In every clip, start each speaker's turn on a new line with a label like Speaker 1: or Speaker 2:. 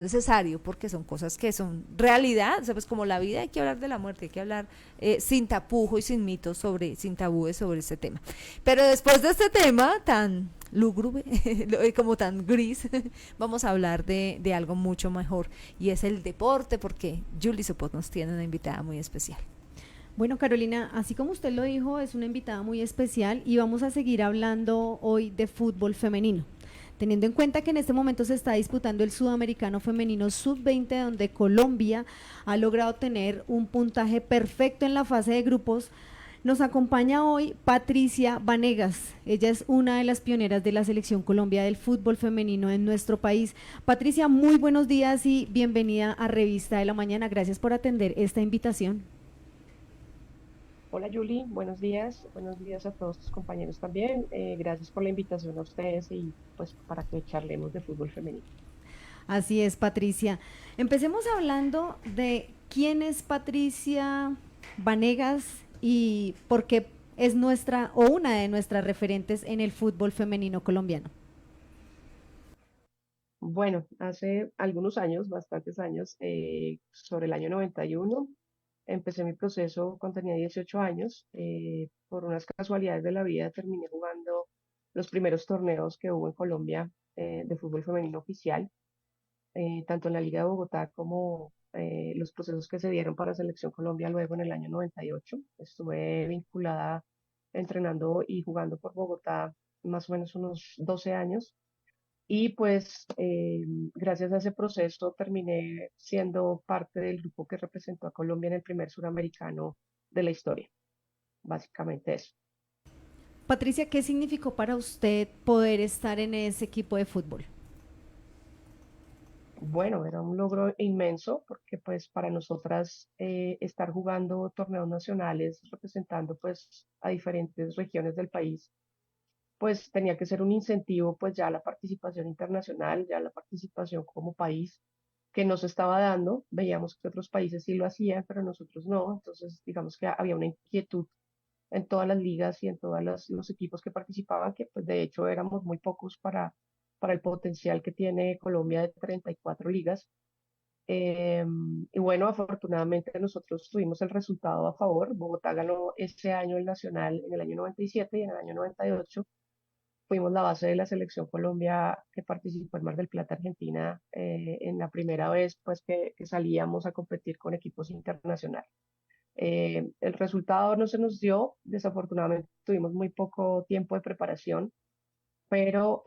Speaker 1: necesario porque son cosas que son realidad, ¿sabes? Como la vida hay que hablar de la muerte, hay que hablar sin tapujo y sin mitos sobre, sin tabúes sobre este tema. Pero después de este tema tan lúgubre, como tan gris, vamos a hablar de algo mucho mejor y es el deporte porque Julie Sopot nos tiene una invitada muy especial.
Speaker 2: Bueno, Carolina, así como usted lo dijo, es una invitada muy especial y vamos a seguir hablando hoy de fútbol femenino. Teniendo en cuenta que en este momento se está disputando el Sudamericano Femenino Sub-20, donde Colombia ha logrado tener un puntaje perfecto en la fase de grupos, nos acompaña hoy Patricia Vanegas. Ella es una de las pioneras de la Selección Colombia del fútbol femenino en nuestro país. Patricia, muy buenos días y bienvenida a Revista de la Mañana. Gracias por atender esta invitación.
Speaker 3: Hola Julie, buenos días a todos tus compañeros también. Gracias por la invitación a ustedes y pues para que charlemos de fútbol femenino.
Speaker 2: Así es, Patricia. Empecemos hablando de quién es Patricia Vanegas y por qué es nuestra o una de nuestras referentes en el fútbol femenino colombiano.
Speaker 3: Bueno, hace algunos años, bastantes años, sobre el año 91, empecé mi proceso cuando tenía 18 años. Por unas casualidades de la vida terminé jugando los primeros torneos que hubo en Colombia de fútbol femenino oficial, tanto en la Liga de Bogotá como los procesos que se dieron para Selección Colombia luego en el año 98. Estuve vinculada entrenando y jugando por Bogotá más o menos unos 12 años. Y pues gracias a ese proceso terminé siendo parte del grupo que representó a Colombia en el primer suramericano de la historia. Básicamente eso.
Speaker 2: Patricia, ¿qué significó para usted poder estar en ese equipo de fútbol?
Speaker 3: Bueno, era un logro inmenso porque pues para nosotras estar jugando torneos nacionales representando pues a diferentes regiones del país, pues tenía que ser un incentivo pues ya la participación internacional, ya la participación como país que nos estaba dando. Veíamos que otros países sí lo hacían, pero nosotros no. Entonces digamos que había una inquietud en todas las ligas y en todos los equipos que participaban, que pues de hecho éramos muy pocos para el potencial que tiene Colombia de 34 ligas. Eh, y bueno, afortunadamente nosotros tuvimos el resultado a favor. Bogotá ganó ese año el Nacional en el año 97 y en el año 98 fuimos la base de la selección Colombia que participó en Mar del Plata, Argentina, en la primera vez pues que salíamos a competir con equipos internacionales. El resultado no se nos dio, desafortunadamente tuvimos muy poco tiempo de preparación, pero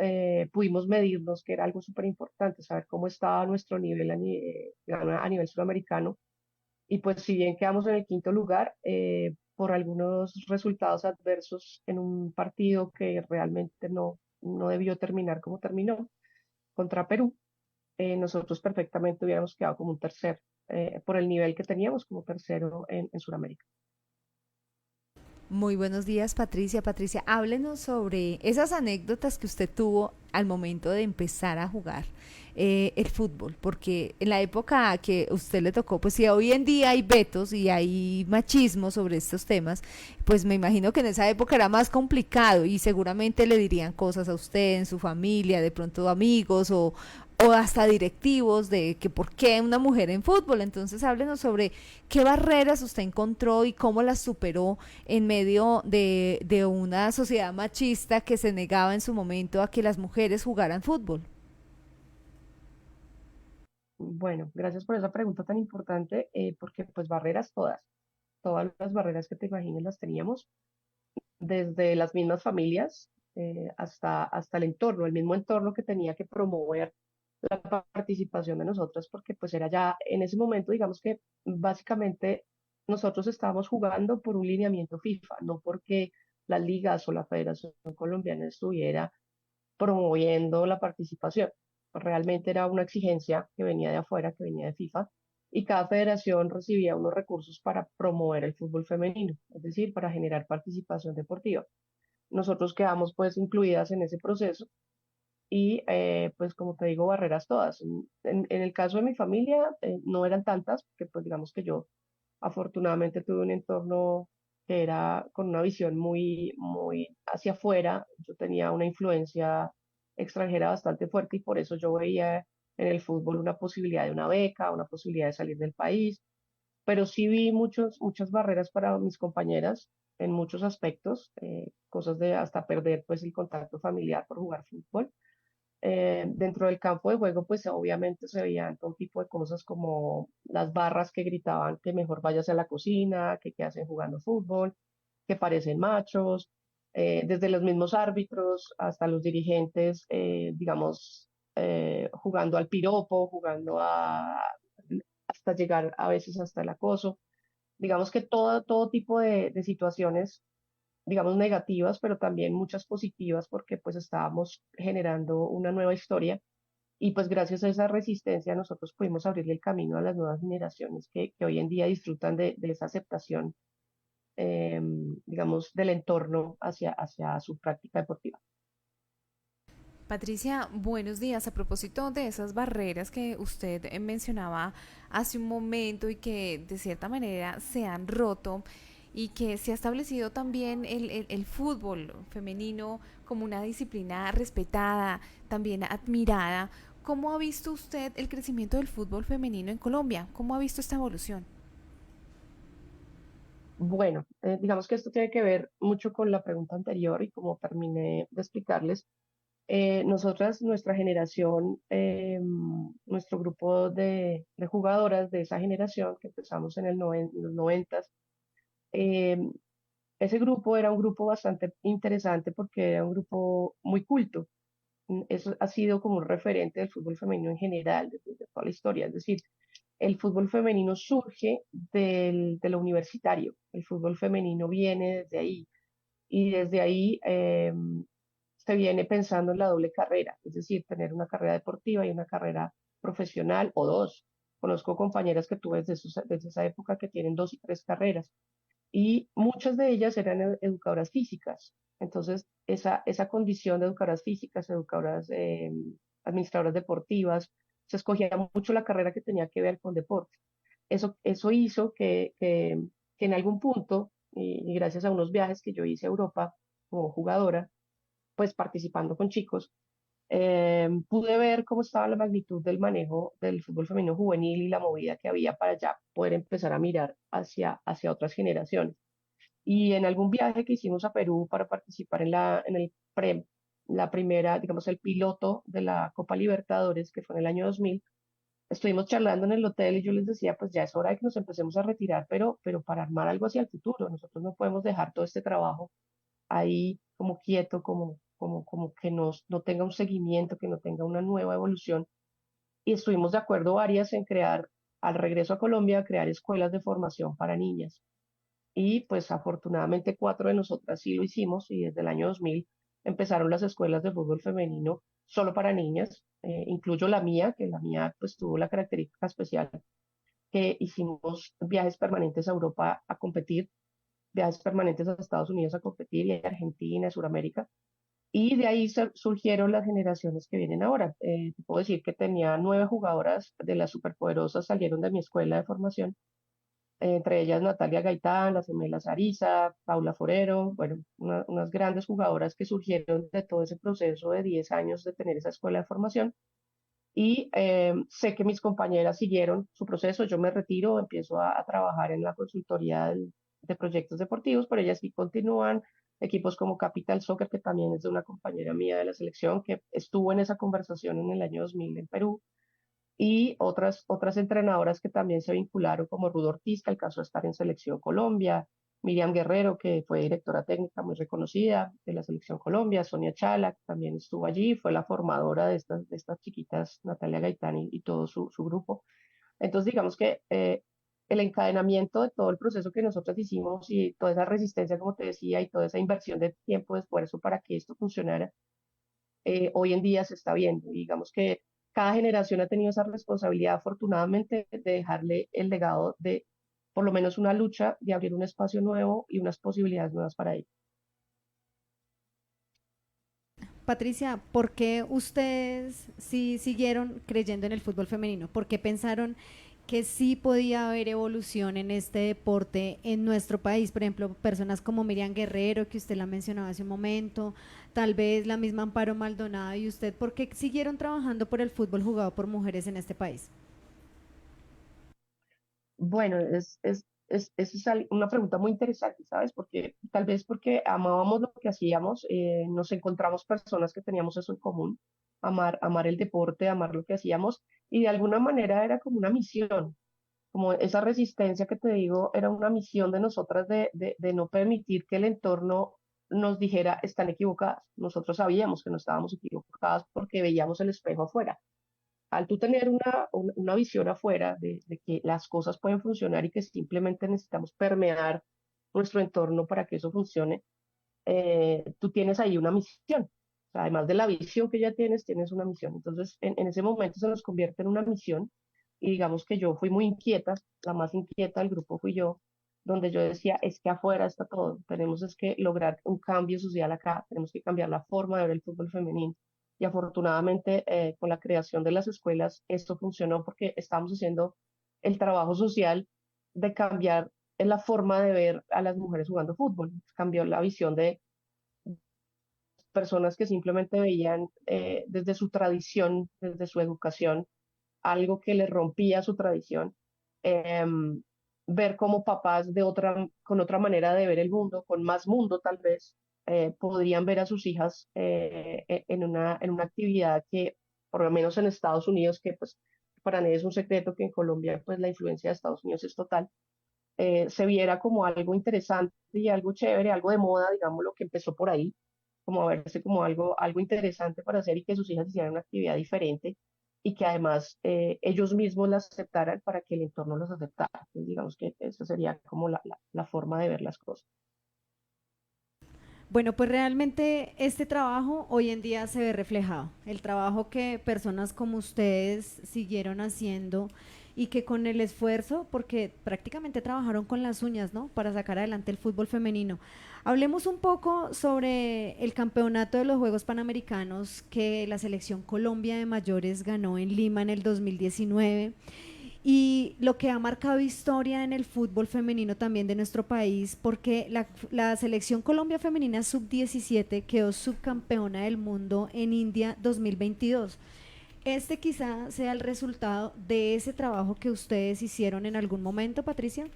Speaker 3: pudimos medirnos, que era algo súper importante, saber cómo estaba nuestro nivel a nivel sudamericano. Y pues si bien quedamos en el quinto lugar, por algunos resultados adversos en un partido que realmente no debió terminar como terminó contra Perú, nosotros perfectamente hubiéramos quedado como un tercer, por el nivel que teníamos como tercero en Sudamérica.
Speaker 1: Muy buenos días, Patricia. Patricia, háblenos sobre esas anécdotas que usted tuvo al momento de empezar a jugar el fútbol, porque en la época que usted le tocó, pues si hoy en día hay vetos y hay machismo sobre estos temas, pues me imagino que en esa época era más complicado y seguramente le dirían cosas a usted, en su familia, de pronto amigos o hasta directivos de que por qué una mujer en fútbol. Entonces háblenos sobre qué barreras usted encontró y cómo las superó en medio de una sociedad machista que se negaba en su momento a que las mujeres jugaran fútbol.
Speaker 3: Bueno, gracias por esa pregunta tan importante, porque pues barreras todas las barreras que te imagines las teníamos, desde las mismas familias hasta el mismo entorno que tenía que promover la participación de nosotras, porque pues era ya en ese momento, digamos que básicamente nosotros estábamos jugando por un lineamiento FIFA, no porque las ligas o la Federación Colombiana estuviera promoviendo la participación. Realmente era una exigencia que venía de afuera, que venía de FIFA, y cada federación recibía unos recursos para promover el fútbol femenino, es decir, para generar participación deportiva. Nosotros quedamos pues incluidas en ese proceso y pues como te digo, barreras todas. En el caso de mi familia no eran tantas, porque pues digamos que yo afortunadamente tuve un entorno que era con una visión muy hacia afuera. Yo tenía una influencia extranjera bastante fuerte y por eso yo veía en el fútbol una posibilidad de una beca, una posibilidad de salir del país, pero sí vi muchas barreras para mis compañeras en muchos aspectos, cosas de hasta perder pues el contacto familiar por jugar fútbol. Dentro del campo de juego, pues obviamente se veían todo tipo de cosas como las barras que gritaban que mejor vayas a la cocina, que qué hacen jugando fútbol, que parecen machos, desde los mismos árbitros hasta los dirigentes, digamos, jugando al piropo, hasta llegar a veces hasta el acoso. Digamos que todo tipo de situaciones, digamos, negativas, pero también muchas positivas porque pues estábamos generando una nueva historia y pues gracias a esa resistencia nosotros pudimos abrirle el camino a las nuevas generaciones que hoy en día disfrutan de esa aceptación, eh, digamos, del entorno hacia su práctica deportiva.
Speaker 4: Patricia, buenos días. A propósito de esas barreras que usted mencionaba hace un momento y que de cierta manera se han roto y que se ha establecido también el fútbol femenino como una disciplina respetada, también admirada, ¿cómo ha visto usted el crecimiento del fútbol femenino en Colombia? ¿Cómo ha visto esta evolución?
Speaker 3: Bueno, digamos que esto tiene que ver mucho con la pregunta anterior y como terminé de explicarles, nosotras, nuestra generación, nuestro grupo de jugadoras de esa generación que empezamos en los noventas, eh, ese grupo era un grupo bastante interesante porque era un grupo muy culto. Eso ha sido como un referente del fútbol femenino en general, de toda la historia. Es decir, el fútbol femenino surge de lo universitario. El fútbol femenino viene desde ahí y desde ahí se viene pensando en la doble carrera, es decir, tener una carrera deportiva y una carrera profesional o dos. Conozco compañeras que tuve desde esa época que tienen dos y tres carreras y muchas de ellas eran educadoras físicas. Entonces, esa condición de educadoras físicas, educadoras, administradoras deportivas, se escogía mucho la carrera que tenía que ver con deporte. Eso hizo que en algún punto, y gracias a unos viajes que yo hice a Europa como jugadora, pues participando con chicos, pude ver cómo estaba la magnitud del manejo del fútbol femenino juvenil y la movida que había para ya poder empezar a mirar hacia otras generaciones. Y en algún viaje que hicimos a Perú para participar la primera, digamos, el piloto de la Copa Libertadores, que fue en el año 2000, estuvimos charlando en el hotel y yo les decía, pues ya es hora de que nos empecemos a retirar, pero para armar algo hacia el futuro. Nosotros no podemos dejar todo este trabajo ahí como quieto, como que no tenga un seguimiento, que no tenga una nueva evolución. Y estuvimos de acuerdo varias en crear, al regreso a Colombia, crear escuelas de formación para niñas. Y pues afortunadamente cuatro de nosotras sí lo hicimos y desde el año 2000 empezaron las escuelas de fútbol femenino solo para niñas, incluyo la mía, que la mía pues tuvo la característica especial que hicimos viajes permanentes a Europa a competir, viajes permanentes a Estados Unidos a competir y a Argentina, Sudamérica. Y de ahí surgieron las generaciones que vienen ahora. Te puedo decir que tenía 9 jugadoras de las superpoderosas, salieron de mi escuela de formación, entre ellas Natalia Gaitán, las gemelas Arisa, Paula Forero, bueno, unas grandes jugadoras que surgieron de todo ese proceso de 10 años de tener esa escuela de formación. Y sé que mis compañeras siguieron su proceso, yo me retiro, empiezo a trabajar en la consultoría de proyectos deportivos, pero ellas sí continúan, equipos como Capital Soccer, que también es de una compañera mía de la selección, que estuvo en esa conversación en el año 2000 en Perú, y otras entrenadoras que también se vincularon, como Rudo Ortiz, que alcanzó a estar en Selección Colombia, Miriam Guerrero, que fue directora técnica muy reconocida de la Selección Colombia, Sonia Chala, que también estuvo allí, fue la formadora de estas chiquitas, Natalia Gaitán y todo su grupo. Entonces, digamos que el encadenamiento de todo el proceso que nosotros hicimos y toda esa resistencia, como te decía, y toda esa inversión de tiempo, de esfuerzo para que esto funcionara, hoy en día se está viendo. Y digamos que cada generación ha tenido esa responsabilidad, afortunadamente, de dejarle el legado de por lo menos una lucha de abrir un espacio nuevo y unas posibilidades nuevas para ellos.
Speaker 2: Patricia, ¿por qué ustedes sí siguieron creyendo en el fútbol femenino? ¿Por qué pensaron que sí podía haber evolución en este deporte en nuestro país. Por ejemplo, personas como Miriam Guerrero, que usted la mencionaba hace un momento, tal vez la misma Amparo Maldonado y usted, ¿por qué siguieron trabajando por el fútbol jugado por mujeres en este país?
Speaker 3: Bueno, una pregunta muy interesante, ¿sabes? Porque tal vez porque amábamos lo que hacíamos, nos encontramos personas que teníamos eso en común, amar el deporte, amar lo que hacíamos, y de alguna manera era como una misión, como esa resistencia que te digo, era una misión de nosotras de no permitir que el entorno nos dijera, están equivocadas. Nosotros sabíamos que no estábamos equivocadas porque veíamos el espejo afuera. Al tú tener una visión afuera de que las cosas pueden funcionar y que simplemente necesitamos permear nuestro entorno para que eso funcione, tú tienes ahí una misión. O sea, además de la visión que ya tienes, tienes una misión. Entonces, en ese momento se nos convierte en una misión y digamos que yo fui muy inquieta, la más inquieta del grupo fui yo, donde yo decía, es que afuera está todo, tenemos es que lograr un cambio social acá, tenemos que cambiar la forma de ver el fútbol femenino. Y afortunadamente, con la creación de las escuelas, esto funcionó porque estamos haciendo el trabajo social de cambiar la forma de ver a las mujeres jugando fútbol. Cambió la visión de personas que simplemente veían desde su tradición, desde su educación, algo que les rompía su tradición, em, ver cómo papás con otra manera de ver el mundo, con más mundo tal vez, podrían ver a sus hijas en una actividad que, por lo menos en Estados Unidos, que pues para nadie es un secreto que en Colombia pues la influencia de Estados Unidos es total, se viera como algo interesante y algo chévere, algo de moda, digamos, lo que empezó por ahí, como a verse como algo interesante para hacer y que sus hijas hicieran una actividad diferente y que además ellos mismos la aceptaran para que el entorno los aceptara. Entonces, digamos que esa sería como la forma de ver las cosas.
Speaker 2: Bueno, pues realmente este trabajo hoy en día se ve reflejado. El trabajo que personas como ustedes siguieron haciendo y que con el esfuerzo, porque prácticamente trabajaron con las uñas, ¿no? Para sacar adelante el fútbol femenino. Hablemos un poco sobre el campeonato de los Juegos Panamericanos que la selección Colombia de mayores ganó en Lima en el 2019 y lo que ha marcado historia en el fútbol femenino también de nuestro país, porque la selección Colombia femenina sub-17 quedó subcampeona del mundo en India 2022. Este quizá sea el resultado de ese trabajo que ustedes hicieron en algún momento, Patricia.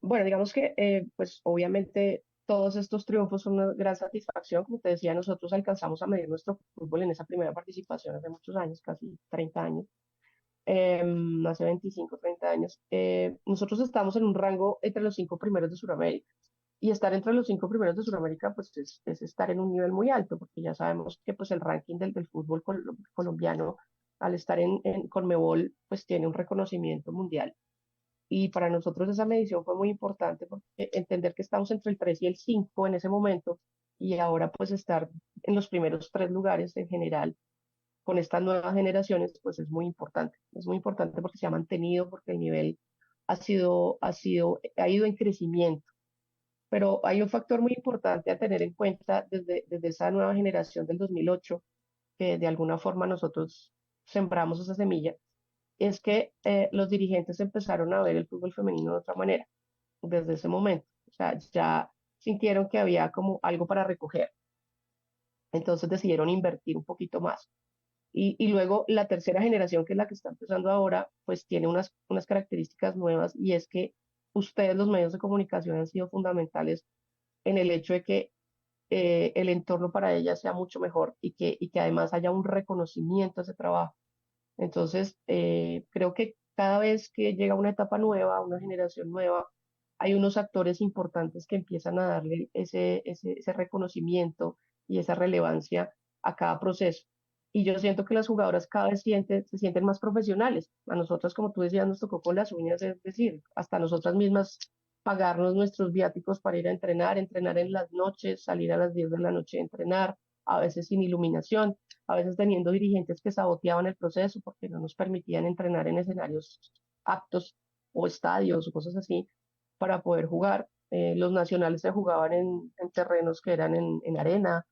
Speaker 3: Bueno, digamos que pues obviamente todos estos triunfos son una gran satisfacción. Como te decía, nosotros alcanzamos a medir nuestro fútbol en esa primera participación hace muchos años, casi 30 años, hace 25, 30 años. Nosotros estamos en un rango entre los 5 primeros de Sudamérica. Y estar entre los 5 primeros de Sudamérica, pues es estar en un nivel muy alto, porque ya sabemos que pues el ranking del fútbol colombiano, al estar en Conmebol, pues tiene un reconocimiento mundial. Y para nosotros esa medición fue muy importante, porque entender que estamos entre el 3 y el 5 en ese momento, y ahora pues estar en los primeros 3 lugares en general con estas nuevas generaciones, pues es muy importante. Es muy importante porque se ha mantenido, porque el nivel ha ido en crecimiento. Pero hay un factor muy importante a tener en cuenta desde esa nueva generación del 2008, que de alguna forma nosotros sembramos esa semilla, es que los dirigentes empezaron a ver el fútbol femenino de otra manera desde ese momento. O sea, ya sintieron que había como algo para recoger. Entonces decidieron invertir un poquito más. Y luego la tercera generación, que es la que está empezando ahora, pues tiene unas características nuevas y es que ustedes, los medios de comunicación, han sido fundamentales en el hecho de que el entorno para ellas sea mucho mejor y que además haya un reconocimiento a ese trabajo. Entonces, creo que cada vez que llega una etapa nueva, una generación nueva, hay unos actores importantes que empiezan a darle ese reconocimiento y esa relevancia a cada proceso. Y yo siento que las jugadoras cada vez se sienten más profesionales. A nosotras, como tú decías, nos tocó con las uñas, es decir, hasta nosotras mismas pagarnos nuestros viáticos para ir a entrenar, entrenar en las noches, salir a las 10 de la noche a entrenar, a veces sin iluminación, a veces teniendo dirigentes que saboteaban el proceso porque no nos permitían entrenar en escenarios aptos o estadios o cosas así para poder jugar. Los nacionales se jugaban en terrenos que eran en arena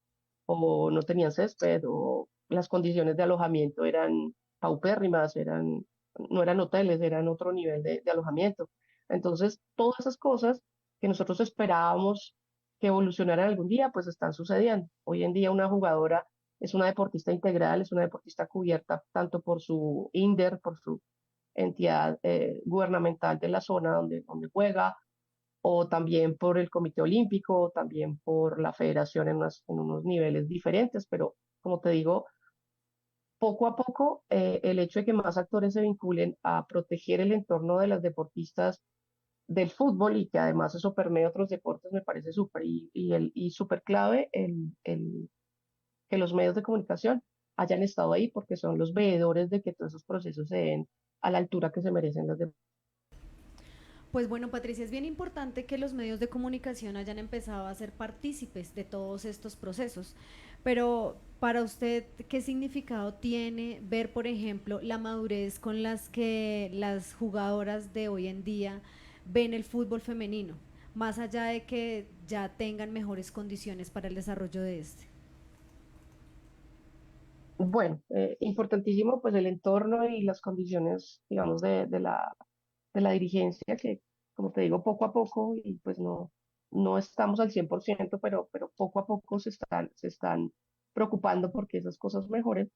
Speaker 3: o no tenían césped o las condiciones de alojamiento eran paupérrimas, no eran hoteles, eran otro nivel de alojamiento. Entonces, todas esas cosas que nosotros esperábamos que evolucionaran algún día, pues están sucediendo. Hoy en día una jugadora es una deportista integral, es una deportista cubierta tanto por su INDER, por su entidad gubernamental de la zona donde juega, o también por el Comité Olímpico, también por la federación en unos niveles diferentes, pero como te digo, poco a poco el hecho de que más actores se vinculen a proteger el entorno de las deportistas del fútbol y que además eso permea otros deportes me parece súper y súper clave que los medios de comunicación hayan estado ahí porque son los veedores de que todos esos procesos se den a la altura que se merecen las deportistas.
Speaker 2: Pues bueno, Patricia, es bien importante que los medios de comunicación hayan empezado a ser partícipes de todos estos procesos, pero para usted, ¿qué significado tiene ver, por ejemplo, la madurez con las que las jugadoras de hoy en día ven el fútbol femenino, más allá de que ya tengan mejores condiciones para el desarrollo de este?
Speaker 3: Bueno, importantísimo pues el entorno y las condiciones, digamos, de la dirigencia que, como te digo, poco a poco y pues no estamos al 100%, pero poco a poco se están preocupando porque esas cosas mejoren.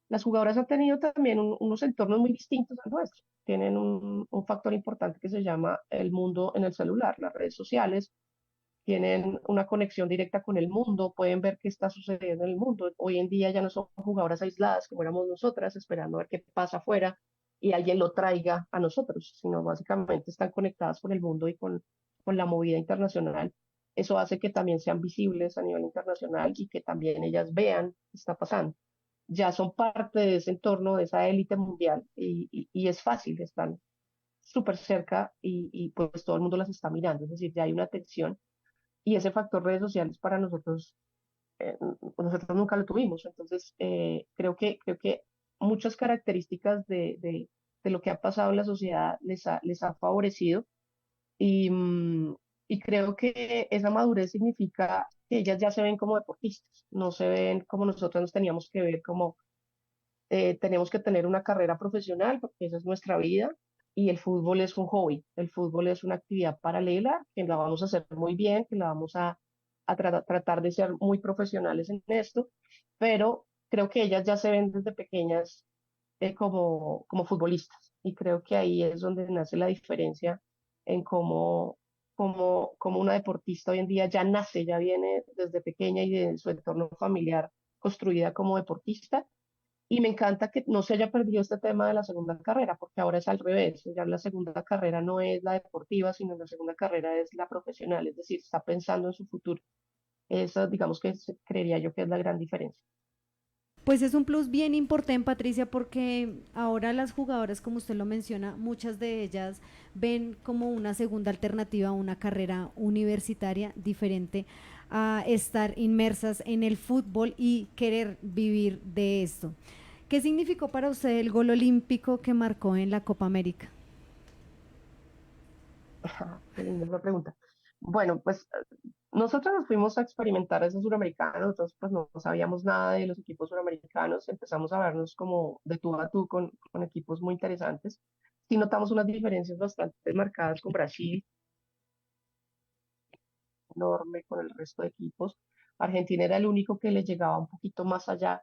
Speaker 3: Las jugadoras han tenido también unos entornos muy distintos al nuestro. Tienen un factor importante que se llama el mundo en el celular, las redes sociales, tienen una conexión directa con el mundo, pueden ver qué está sucediendo en el mundo. Hoy en día ya no son jugadoras aisladas como éramos nosotras, esperando a ver qué pasa afuera y alguien lo traiga a nosotros, sino básicamente están conectadas con el mundo y con la movida internacional. Eso hace que también sean visibles a nivel internacional y que también ellas vean qué está pasando. Ya son parte de ese entorno, de esa élite mundial y es fácil, están súper cerca y pues todo el mundo las está mirando, es decir, ya hay una atención y ese factor redes sociales para nosotros, nosotros nunca lo tuvimos. Entonces, creo que muchas características de lo que ha pasado en la sociedad les ha favorecido y, y creo que esa madurez significa que ellas ya se ven como deportistas, no se ven como nosotros nos teníamos que ver como tenemos que tener una carrera profesional porque esa es nuestra vida y el fútbol es un hobby, el fútbol es una actividad paralela que la vamos a hacer muy bien, que la vamos tratar de ser muy profesionales en esto, pero creo que ellas ya se ven desde pequeñas como futbolistas y creo que ahí es donde nace la diferencia en cómo una deportista hoy en día ya nace, ya viene desde pequeña y de su entorno familiar construida como deportista y me encanta que no se haya perdido este tema de la segunda carrera, porque ahora es al revés. Ya la segunda carrera no es la deportiva, sino la segunda carrera es la profesional, es decir, está pensando en su futuro. Esa, digamos que creería yo que es la gran diferencia.
Speaker 2: Pues es un plus bien importante, Patricia, porque ahora las jugadoras, como usted lo menciona, muchas de ellas ven como una segunda alternativa a una carrera universitaria diferente a estar inmersas en el fútbol y querer vivir de esto. ¿Qué significó para usted el gol olímpico que marcó en la Copa América?
Speaker 3: Qué linda esa pregunta. Bueno, pues nosotros nos fuimos a experimentar ese suramericano, nosotros pues no sabíamos nada de los equipos suramericanos, empezamos a vernos como de tú a tú con equipos muy interesantes. Sí notamos unas diferencias bastante marcadas con Brasil, enorme con el resto de equipos. Argentina era el único que le llegaba un poquito más allá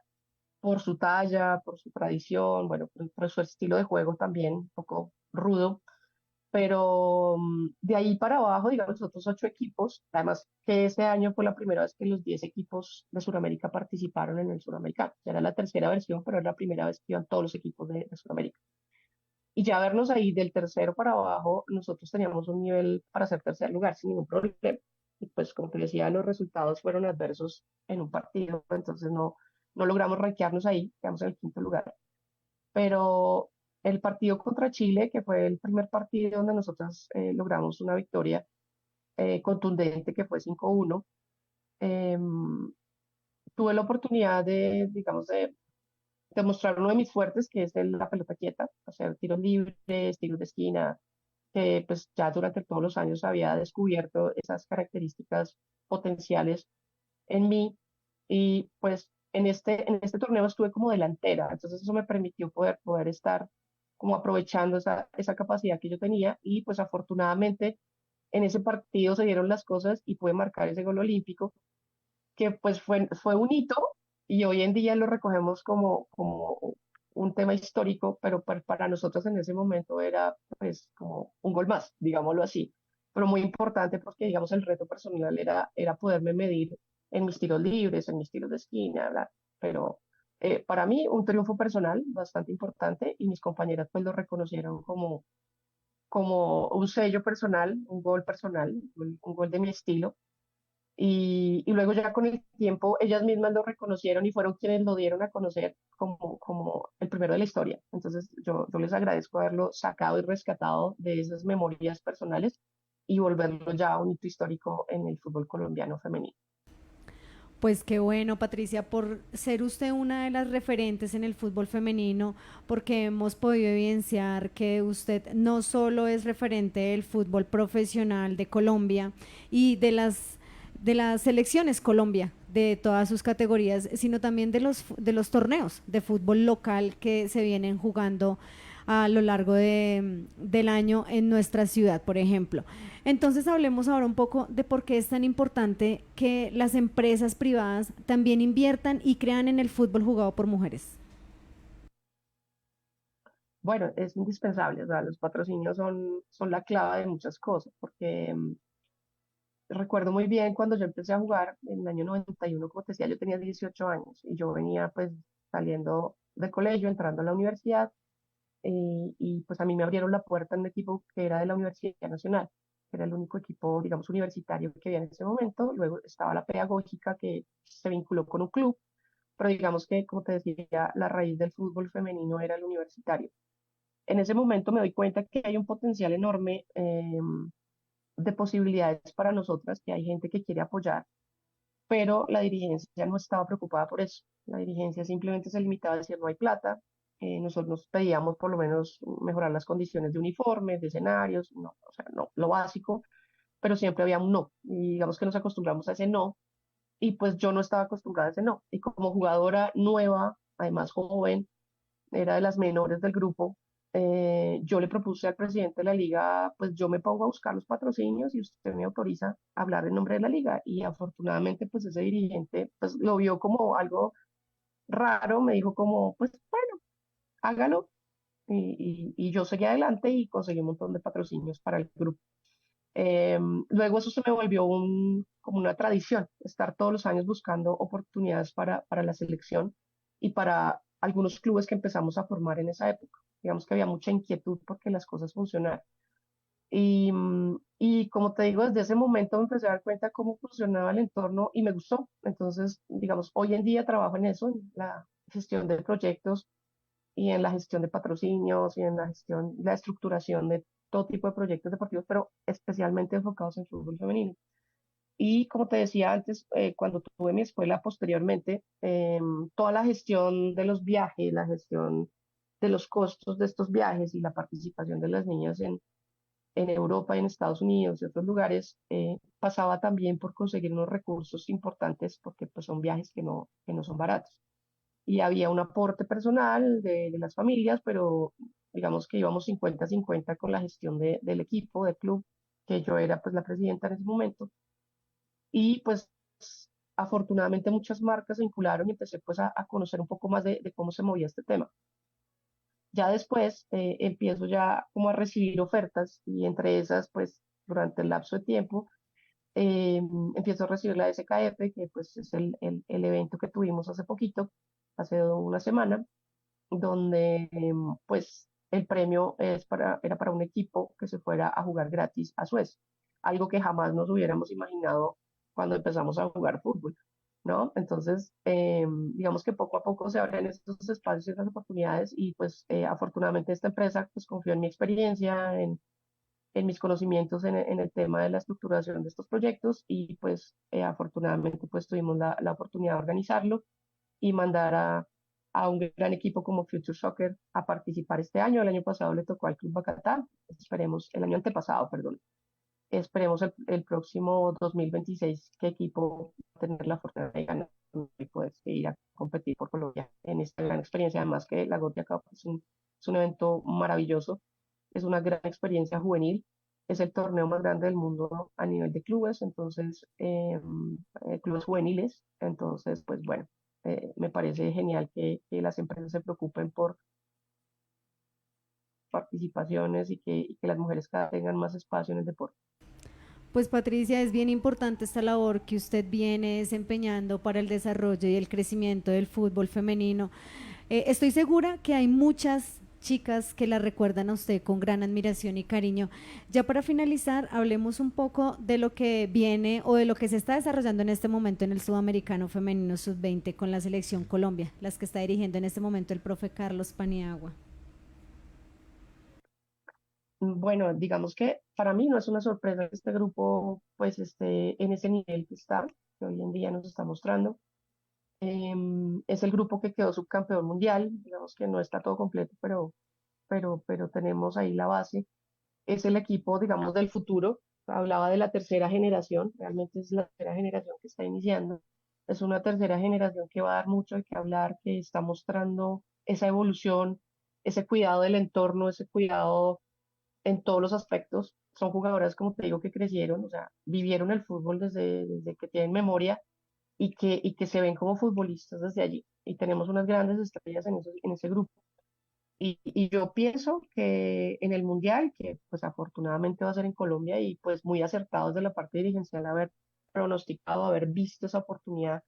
Speaker 3: por su talla, por su tradición, bueno, por su estilo de juego también, un poco rudo, pero de ahí para abajo, digamos, los otros 8 equipos, además que este año fue la primera vez que los 10 equipos de Sudamérica participaron en el Suramericano, ya era la tercera versión, pero era la primera vez que iban todos los equipos de Sudamérica. Y ya vernos ahí del tercero para abajo, nosotros teníamos un nivel para ser tercer lugar sin ningún problema. Y pues como te decía, los resultados fueron adversos en un partido, entonces no logramos rankearnos ahí, quedamos en el quinto lugar. Pero el partido contra Chile, que fue el primer partido donde nosotros logramos una victoria contundente, que fue 5-1, tuve la oportunidad de, digamos, de demostrar uno de mis fuertes, que es la pelota quieta, hacer tiros libres, tiros de esquina, que pues ya durante todos los años había descubierto esas características potenciales en mí y pues en este torneo estuve como delantera, entonces eso me permitió poder estar como aprovechando esa capacidad que yo tenía y pues afortunadamente en ese partido se dieron las cosas y pude marcar ese gol olímpico que pues fue un hito y hoy en día lo recogemos como un tema histórico, pero para nosotros en ese momento era pues como un gol más, digámoslo así, pero muy importante porque digamos el reto personal era poderme medir en mis tiros libres, en mis tiros de esquina, bla, pero para mí un triunfo personal bastante importante y mis compañeras pues lo reconocieron como un sello personal, un gol personal, un gol de mi estilo y luego ya con el tiempo ellas mismas lo reconocieron y fueron quienes lo dieron a conocer como el primero de la historia. Entonces yo les agradezco haberlo sacado y rescatado de esas memorias personales y volverlo ya un hito histórico en el fútbol colombiano femenino.
Speaker 2: Pues qué bueno, Patricia, por ser usted una de las referentes en el fútbol femenino, porque hemos podido evidenciar que usted no solo es referente del fútbol profesional de Colombia y de las selecciones Colombia de todas sus categorías, sino también de los torneos de fútbol local que se vienen jugando a lo largo del año en nuestra ciudad, por ejemplo. Entonces hablemos ahora un poco de por qué es tan importante que las empresas privadas también inviertan y crean en el fútbol jugado por mujeres.
Speaker 3: Bueno, es indispensable, o sea, los patrocinios son la clave de muchas cosas, porque recuerdo muy bien cuando yo empecé a jugar en el año 91, como te decía, yo tenía 18 años y yo venía pues saliendo del colegio, entrando a la universidad y pues a mí me abrieron la puerta en un equipo que era de la Universidad Nacional, que era el único equipo, digamos, universitario que había en ese momento. Luego estaba la pedagógica que se vinculó con un club, pero digamos que, como te decía, la raíz del fútbol femenino era el universitario. En ese momento me doy cuenta que hay un potencial enorme de posibilidades para nosotras, que hay gente que quiere apoyar, pero la dirigencia no estaba preocupada por eso. La dirigencia simplemente se limitaba a decir no hay plata. Nosotros pedíamos por lo menos mejorar las condiciones de uniformes, de escenarios, no, o sea, no, lo básico, pero siempre había un no. Y digamos que nos acostumbramos a ese no, y pues yo no estaba acostumbrada a ese no. Y como jugadora nueva, además joven, era de las menores del grupo, yo le propuse al presidente de la liga, pues yo me pongo a buscar los patrocinios y usted me autoriza a hablar en nombre de la liga. Y afortunadamente, pues ese dirigente, pues lo vio como algo raro, me dijo como, pues bueno, hágalo. Y yo seguí adelante y conseguí un montón de patrocinios para el grupo. Luego eso se me volvió como una tradición, estar todos los años buscando oportunidades para la selección y para algunos clubes que empezamos a formar en esa época. Digamos que había mucha inquietud porque las cosas funcionaran. Y como te digo, desde ese momento me empecé a dar cuenta cómo funcionaba el entorno y me gustó. Entonces, digamos, hoy en día trabajo en eso, en la gestión de proyectos y en la gestión de patrocinios y en la gestión, la estructuración de todo tipo de proyectos deportivos, pero especialmente enfocados en fútbol femenino. Y como te decía antes, cuando tuve mi escuela posteriormente, toda la gestión de los viajes, la gestión de los costos de estos viajes y la participación de las niñas en Europa y en Estados Unidos y otros lugares, pasaba también por conseguir unos recursos importantes porque pues, son viajes que no son baratos y había un aporte personal de las familias, pero digamos que íbamos 50-50 con la gestión del equipo, del club, que yo era pues la presidenta en ese momento. Y pues afortunadamente muchas marcas se vincularon y empecé pues a conocer un poco más de cómo se movía este tema. Ya después empiezo ya como a recibir ofertas y entre esas pues durante el lapso de tiempo eh, empiezo a recibir la SKF, que pues es el evento que tuvimos hace poquito, hace una semana, donde pues el premio era para un equipo que se fuera a jugar gratis a Suecia, algo que jamás nos hubiéramos imaginado cuando empezamos a jugar fútbol, ¿no? Entonces, digamos que poco a poco se abren estos espacios y estas oportunidades y pues afortunadamente esta empresa pues confió en mi experiencia, en mis conocimientos en el tema de la estructuración de estos proyectos y pues afortunadamente pues tuvimos la oportunidad de organizarlo y mandar a un gran equipo como Future Soccer a participar este año. El año pasado le tocó al Club Bacatá, esperemos, el año antepasado, perdón. Esperemos el próximo 2026 qué equipo va a tener la fortuna de ganar. y poder ir a competir por Colombia en esta gran experiencia. Además que la Gothia Cup es un evento maravilloso, es una gran experiencia juvenil, es el torneo más grande del mundo a nivel de clubes, entonces, clubes juveniles, entonces, pues bueno, me parece genial que las empresas se preocupen por participaciones y que las mujeres cada vez tengan más espacio en el deporte.
Speaker 2: Pues Patricia, es bien importante esta labor que usted viene desempeñando para el desarrollo y el crecimiento del fútbol femenino. Estoy segura que hay muchas chicas que la recuerdan a usted con gran admiración y cariño. Ya para finalizar, hablemos un poco de lo que viene o de lo que se está desarrollando en este momento en el Sudamericano Femenino Sub-20 con la selección Colombia, las que está dirigiendo en este momento el profe Carlos Paniagua.
Speaker 3: Bueno, digamos que para mí no es una sorpresa que este grupo pues esté en ese nivel que está, que hoy en día nos está mostrando. Es el grupo que quedó subcampeón mundial, digamos que no está todo completo, pero tenemos ahí la base. Es el equipo, digamos, del futuro. Hablaba de la tercera generación, realmente es la tercera generación que está iniciando. Es una tercera generación que va a dar mucho de qué hablar, que está mostrando esa evolución, ese cuidado del entorno, ese cuidado en todos los aspectos. Son jugadoras, como te digo, que crecieron, o sea, vivieron el fútbol desde que tienen memoria y que se ven como futbolistas desde allí. Y tenemos unas grandes estrellas en ese grupo. Y yo pienso que en el Mundial, que pues afortunadamente va a ser en Colombia y pues muy acertados de la parte dirigencial haber pronosticado, haber visto esa oportunidad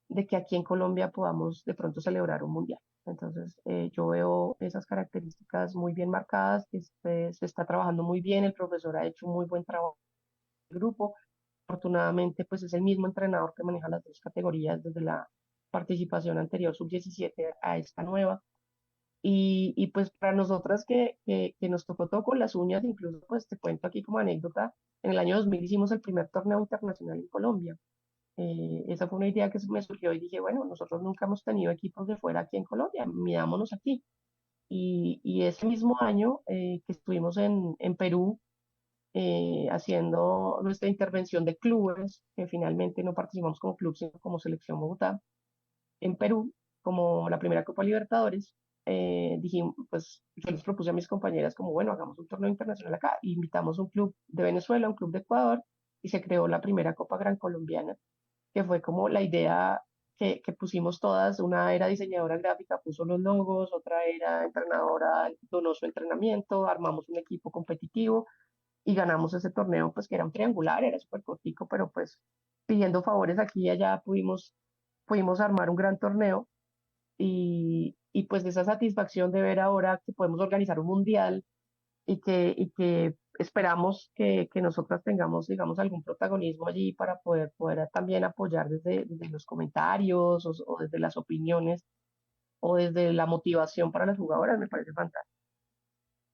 Speaker 3: de que aquí en Colombia podamos de pronto celebrar un Mundial. Entonces, yo veo esas características muy bien marcadas, que se está trabajando muy bien, el profesor ha hecho un muy buen trabajo en el grupo. Afortunadamente, pues es el mismo entrenador que maneja las dos categorías desde la participación anterior, sub-17, a esta nueva. Y pues para nosotras que nos tocó todo con las uñas, incluso pues te cuento aquí como anécdota, en el año 2000 hicimos el primer torneo internacional en Colombia. Esa fue una idea que me surgió y dije, bueno, nosotros nunca hemos tenido equipos de fuera aquí en Colombia, midámonos aquí. Y ese mismo año que estuvimos en Perú haciendo nuestra intervención de clubes, que finalmente no participamos como club, sino como selección Bogotá, en Perú, como la primera Copa Libertadores, dijimos, pues yo les propuse a mis compañeras como, bueno, hagamos un torneo internacional acá, invitamos un club de Venezuela, un club de Ecuador, y se creó la primera Copa Gran Colombiana, que fue como la idea que pusimos todas. Una era diseñadora gráfica, puso los logos, otra era entrenadora, donó su entrenamiento, armamos un equipo competitivo y ganamos ese torneo, pues que era un triangular, era súper cortico, pero pues pidiendo favores aquí y allá pudimos armar un gran torneo y pues de esa satisfacción de ver ahora que podemos organizar un mundial y que esperamos que nosotras tengamos, digamos, algún protagonismo allí para poder también apoyar desde los comentarios o desde las opiniones o desde la motivación para las jugadoras, me parece fantástico.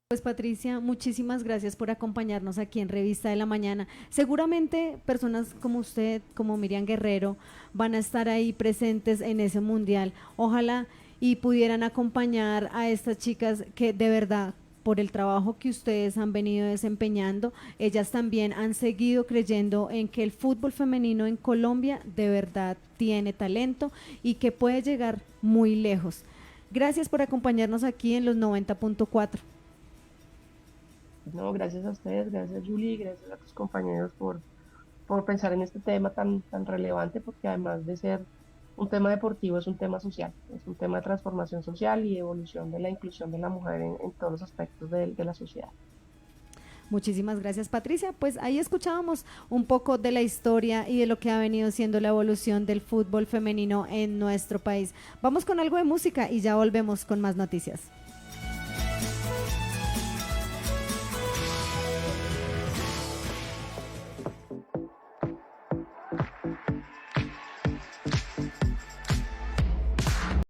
Speaker 2: Pues Patricia, muchísimas gracias por acompañarnos aquí en Revista de la Mañana. Seguramente personas como usted, como Miriam Guerrero, van a estar ahí presentes en ese mundial. Ojalá y pudieran acompañar a estas chicas que de verdad, por el trabajo que ustedes han venido desempeñando, ellas también han seguido creyendo en que el fútbol femenino en Colombia de verdad tiene talento y que puede llegar muy lejos. Gracias por acompañarnos aquí en los 90.4.
Speaker 3: No, gracias a ustedes, gracias Julie, gracias a tus compañeros por pensar en este tema tan relevante, porque además de ser un tema deportivo, es un tema social, es un tema de transformación social y evolución de la inclusión de la mujer en todos los aspectos de la sociedad.
Speaker 2: Muchísimas gracias, Patricia. Pues ahí escuchábamos un poco de la historia y de lo que ha venido siendo la evolución del fútbol femenino en nuestro país. Vamos con algo de música y ya volvemos con más noticias.